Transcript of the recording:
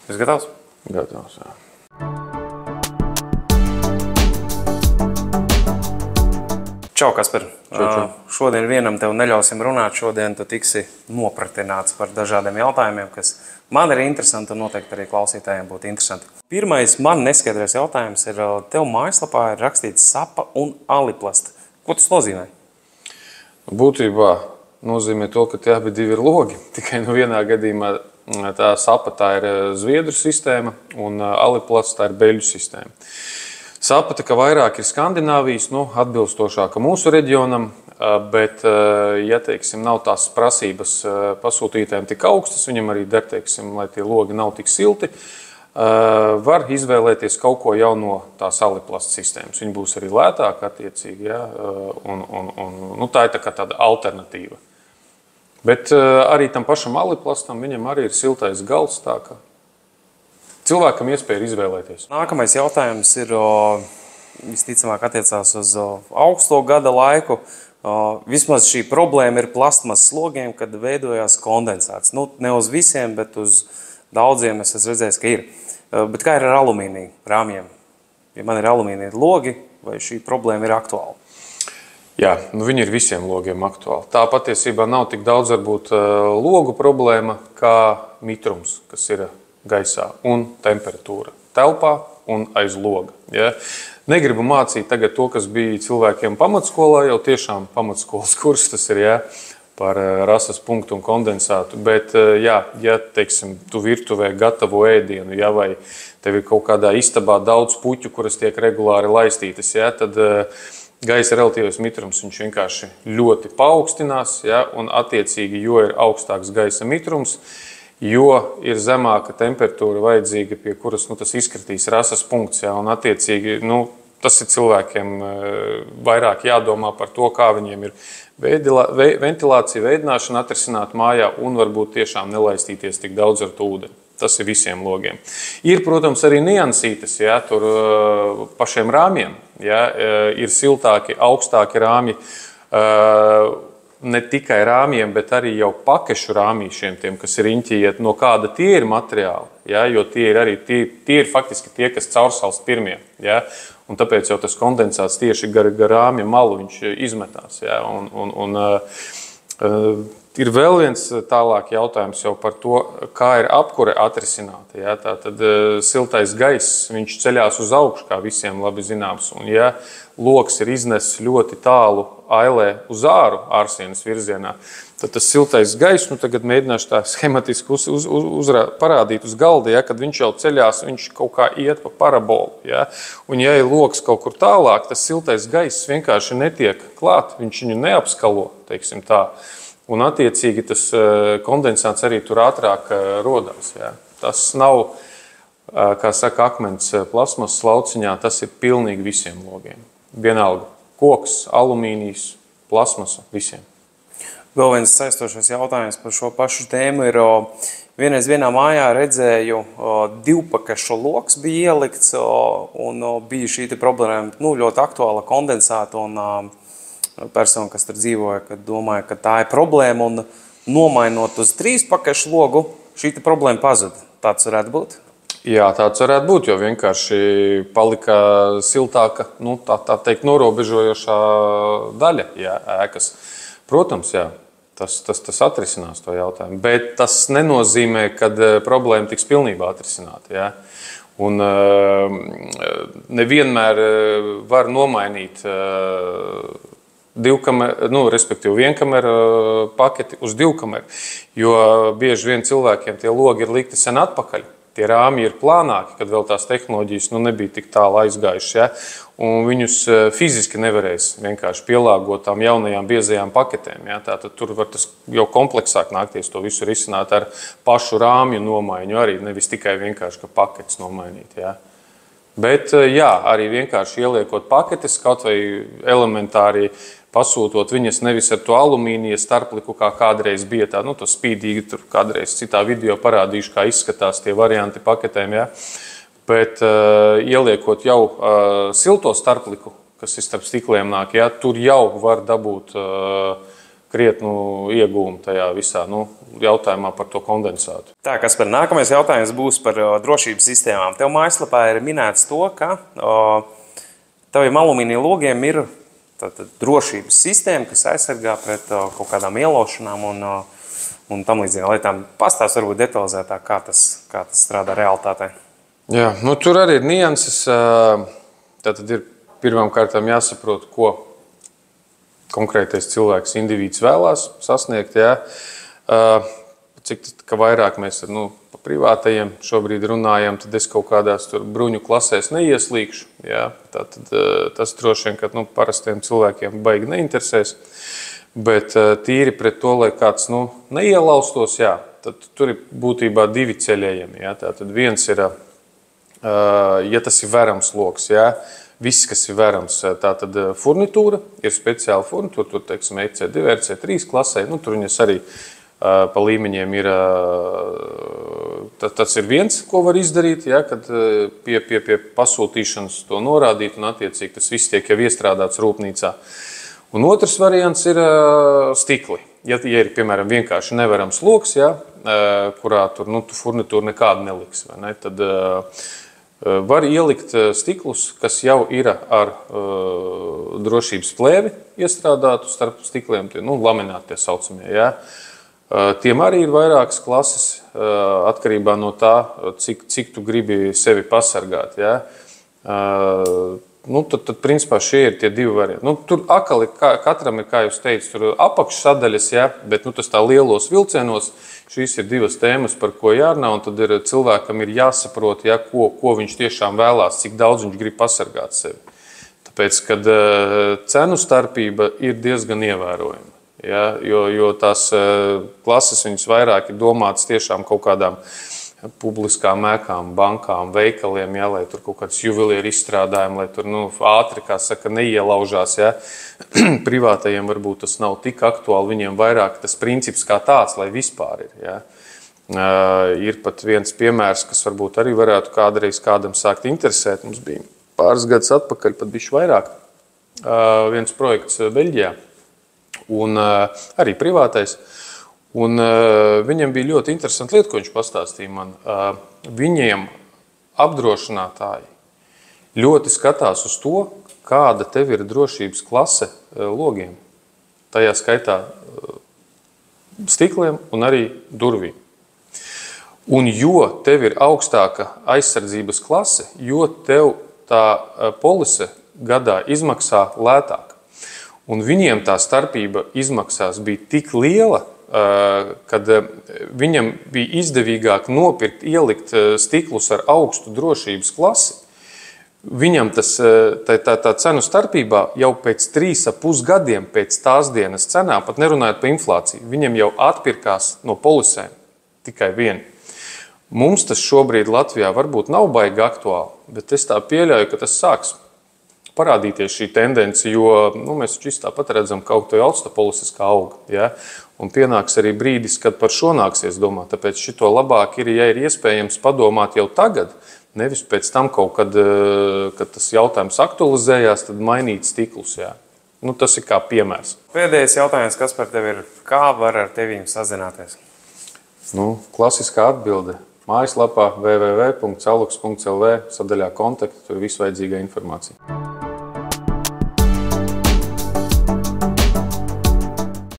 Esi gatavs? Gatavs, jā. Čau, Kasper. Čau. Šodien vienam tev neļausim runāt. Šodien tu tiksi nopratināts par dažādiem jautājumiem, kas man ir interesanti un noteikti arī klausītājiem būtu interesanti. Pirmais man neskaidrais jautājums ir, tev mājaslapā ir rakstīts sapa un aliplasta. Ko tas nozīmē? Būtībā nozīmē to, ka tie abi divi ir logi. Tikai vienā gadījumā tā sapa tā ir zviedru sistēma un aliplasta tā ir beļģu sistēma. Sapa tā kā vairāk ir Skandināvijas, atbilstošāka mūsu reģionam, bet, ja teiksim, nav tās prasības pasūtītājiem tik augstas, viņam arī der, teiksim, lai tie logi nav tik silti, var izvēlēties kaut ko jau no tās aliplasta sistēmas. Viņi būs arī lētāk attiecīgi, ja? Tā ir tā kā tāda alternatīva. Bet arī tam pašam aliplastam viņam arī ir siltais gals, tā kā cilvēkam iespēja izvēlēties. Nākamais jautājums ir, visticamāk, attiecās uz augsto gada laiku. Vismaz šī problēma ir plastmasas logiem, kad veidojās kondensāts. Ne uz visiem, bet uz daudziem es esmu redzējis, ka ir. Bet kā ir ar alumīnija rāmjiem? Ja man ir alumīnija logi, vai šī problēma ir aktuāla? Jā, viņi ir visiem logiem aktuāli. Tā patiesībā nav tik daudz varbūt logu problēma, kā mitrums, kas ir gaisā un temperatūra telpā un aiz loga. Ja? Negribu mācīt tagad to, kas bija cilvēkiem pamatskolā, jau tiešām pamatskolas kurs tas ir, ja, par rases punktu un kondensātu, bet, ja teiksim, tu virtuvē gatavo ēdienu, ja, vai tev ir kaut kādā istabā daudz puķu, kuras tiek regulāri laistītas, ja, tad gaisa relatīvais mitrums viņš vienkārši ļoti paaugstinās, ja, un attiecīgi, jo ir augstāks gaisa mitrums, jo ir zemāka temperatūra vajadzīga, pie kuras tas izkritīs rases punkts. Ja, un attiecīgi, tas ir cilvēkiem vairāk jādomā par to, kā viņiem ir ventilācija, veidināšana atrisināt mājā un varbūt tiešām nelaistīties tik daudz ar to ūdeni. Tas ir visiem logiem. Ir, protams, arī niansītes, ja, tur pašiem rāmjiem. Ja, ir siltāki, augstāki rāmji, ne tikai rāmjiem, bet arī jau pakešu rāmīšiem, tiem, kas ir riņķiet, no kāda tie ir materiāli, ja, jo tie ir faktiski tie, kas caursalst pirmie. Ja, un tāpēc jau tas kondensāts tieši gar rāmja malu viņš izmetās. Ja, ir vēl viens tālāk jautājums jau par to, kā ir apkure atrisināta. Ja, tātad siltais gaiss, viņš ceļās uz augšu, kā visiem labi zināms, un ja loks ir iznesis ļoti tālu ailē uz āru ārsienas virzienā, tad tas siltais gaiss, tagad mēģināšu tā schematiski parādīt uz galda, ja, kad viņš jau ceļās, viņš kaut kā iet pa parabolu. Ja, un ja ir loks kaut kur tālāk, tas siltais gaiss vienkārši netiek klāt, viņš viņu neapskalo, teiksim tā. Un attiecīgi tas kondensāts arī tur ātrāk rodās. Ja. Tas nav, kā saka, akmens plasmasas lauciņā, tas ir pilnīgi visiem logiem. Vienalga, koks, alumīnijas, plasmasa, visiem. Vēl viens saistošais jautājums par šo pašu tēmu ir, vienreiz vienā mājā redzēju, divpakašu loks bija ielikts un bija šī problēma ļoti aktuāla kondensāta un persona, kas tur dzīvoja, kad domāja, ka tā ir problēma un nomainot uz trīspakašu logu, šī problēma pazuda. Tāds varētu būt? Jā, tāds varētu būt, jo vienkārši palika siltāka, tā teikt, norobežojošā daļa, jā, ēkas. Protams, jā, tas atrisinās to jautājumu, bet tas nenozīmē, ka problēma tiks pilnībā atrisināta, jā. Un nevienmēr var nomainīt respektīvi vienkameru paketi uz divkameru, jo bieži vien cilvēkiem tie logi ir likti sen atpakaļ. Tie rāmji ir plānāki, kad vēl tās tehnoloģijas nebija tik tālu aizgājušas, ja? Un viņus fiziski nevarēs vienkārši pielāgot tām jaunajām biezajām paketēm. Ja? Tātad tur var tas jau kompleksāk nākties to visu risināt ar pašu rāmju nomaiņu, arī nevis tikai vienkārši, ka paketes nomainīt. Ja? Bet jā, arī vienkārši ieliekot paketes, kaut vai elementāri pasūtot viņas nevis ar to alumīnija starpliku, kā kādreiz bija tā, tas spīdīgi, tur kādreiz citā video parādīšu, kā izskatās tie varianti paketēm, ja? Bet ieliekot jau silto starpliku, kas ir starp stikliem nāk, ja? Tur jau var dabūt krietnu iegūmu tajā visā jautājumā par to kondensātu. Tā, Kaspar, nākamais jautājums būs par drošības sistēmām. Tev mājaslapā ir minēts to, ka taviem alumīnija logiem ir drošības sistēma, kas aizsargā pret kaut kādām ielošanām un tam līdzīgām lietām. Pastāst varbūt detalizētāk, kā tas strādā realitātē. Jā, tur arī ir nianses. Tātad ir pirmām kārtām jāsaprot, ko konkrētais cilvēks, indivīds vēlās sasniegt. Jā. Cik vairāk mēs pa privātajiem šobrīd runājam, tad es kaut kādās bruņu klasēs neieslīgšu. Jā. Tātad tas droši vien, ka parastiem cilvēkiem baigi neinteresēs. Bet tīri pret to, lai kāds neielaustos, jā, tad tur ir būtībā divi ceļējumi. Jā. Tātad viens ir, ja tas ir verams loks, jā, viss, kas ir verams, tātad furnitūra, ir speciāla furnitūra, tur, teiksim, EC2, EC3 klasē, tur viņas arī pa līmeņiem ir, tas ir viens, ko var izdarīt, jā, kad pie pasūtīšanas to norādīt un attiecīgi tas viss tiek jau iestrādāts rūpnīcā. Un otrs variants ir stikli. Ja ir, piemēram, vienkārši neverams loks, ja, kurā tur furnitūra nekādu neliks, vai ne, tad var ielikt stiklus, kas jau ir ar drošības plēvi iestrādātu starp stikliem, laminēti tie saucamie. Ja. Tiem arī ir vairākas klases atkarībā no tā, cik tu gribi sevi pasargāt. Ja. Tad principā šie ir tie divi varianti. Tur akali katram ir, kā jūs teicat, tur apakšsadaļas, ja, bet tas tā lielos vilcienos, šīs ir divas tēmas, par ko jārunā, un tad cilvēkam ir jāsaprot, ja, ko viņš tiešām vēlās, cik daudz viņš grib pasargāt sevi. Tāpēc, kad cenu starpība ir diezgan ievērojama, ja, jo tās klases viņas vairāk ir domātas tiešām kaut kādām publiskām ēkām, bankām, veikaliem, ja, lai tur kaut kāds juvelieru izstrādājumi, lai tur ātri, kā saka, neielaužās. Ja. Privātajiem varbūt tas nav tik aktuāli, viņiem vairāk tas princips kā tāds, lai vispār ir. Ja. Ir pat viens piemērs, kas varbūt arī varētu kādreiz kādam sākt interesēt. Mums bija pāris gadus atpakaļ, pat bišķi vairāk, viens projekts Beļģijā un arī privātais. Un viņam bija ļoti interesanti lieta, ko viņš pastāstīja man. Viņiem apdrošinātāji ļoti skatās uz to, kāda tev ir drošības klase logiem. Tajā skaitā stikliem un arī durvīm. Un jo tev ir augstāka aizsardzības klase, jo tev tā polise gadā izmaksā lētāk. Un viņiem tā starpība izmaksās bija tik liela, kad viņam bija izdevīgāk nopirkt, ielikt stiklus ar augstu drošības klasi, viņam tā cenu starpībā jau pēc 3,5 gadiem pēc tās dienas cenām, pat nerunājot par inflāciju, viņam jau atpirkās no polisēm tikai vieni. Mums tas šobrīd Latvijā varbūt nav baigi aktuāli, bet es tā pieļauju, ka tas sāks parādīties šī tendence, jo mēs taču tāpat redzam, ka to augsta polises kā auga. Ja? Un pienāks arī brīdis, kad par šo nāksies domāt. Tāpēc šito labāk ir, ja ir iespējams padomāt jau tagad, nevis pēc tam kaut kad tas jautājums aktualizējās, tad mainīt stiklus. Ja? Tas ir kā piemērs. Pēdējais jautājums, kas par tevi ir? Kā var ar tevīm sazināties? Klasiskā atbilde. Mājaslapā www.caluks.lv sadaļā kontakti, tur ir visvajadzīgā informācija.